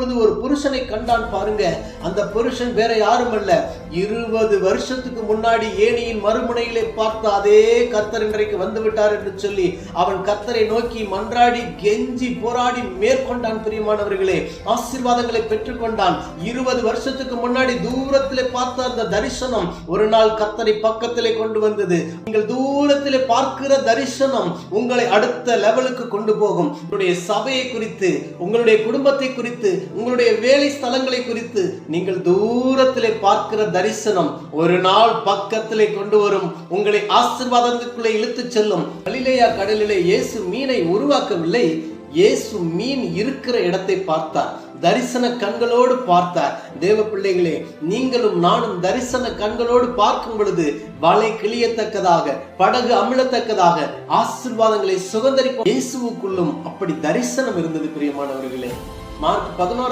ஒரு புருஷனை கண்டான் பாருங்க. அந்த புருஷன் வேற யாரும் அல்ல, 20 வருஷத்துக்கு முன்னாடி ஏணியின் மறுமுனையிலே பார்த்த அதே கர்த்தர் இன்றைக்கு வந்து விட்டார் என்று சொல்லி அவன் கர்த்தரை நோக்கி மன்றாடி கெஞ்சி போராடி மேற்கொண்டான். பிரியமானவர்களே, ஆசீர்வாதங்களை பெற்றுக்கொண்டான். 20 வருஷத்துக்கு முன்னாடி தூரத்திலே பார்த்த அந்த தரிசனம் ஒரு நாள் கர்த்தரை பக்கத்திலே கொண்டு வந்தது. நீங்கள் தூரத்திலே பார்க்கிற தரிசனம் உங்களை அடுத்த லெவலுக்கு கொண்டு போகும். உங்களுடைய சபையை குறித்து, உங்களுடைய குடும்பத்தை குறித்து, உங்களுடைய வேலை ஸ்தலங்களை குறித்து நீங்கள் தூரத்திலே பார்க்கிற தரிசனம் ஒரு நாள் பக்கத்திலே கொண்டு வரும், உங்களை ஆசீர்வாதத்துக்குள்ளே இழுத்து செல்லும். கலிலேயா கடலிலே இயேசு மீனை உருவாக்கவில்லை, இயேசு மீன் இருக்கிற இடத்தை பார்த்தார், தரிசன கண்களோடு பார்த்தார். தேவ பிள்ளைகளே, நீங்களும் நானும் தரிசன கண்களோடு பார்க்கும் பொழுது வலை கிளியத்தக்கதாக, படகு அமிழத்தக்கதாக ஆசீர்வாதங்களை சுதந்தரிப்போம். இயேசுவுக்குள்ளும் அப்படி தரிசனம் இருந்தது. பிரியமானவர்களே, மார்க் 11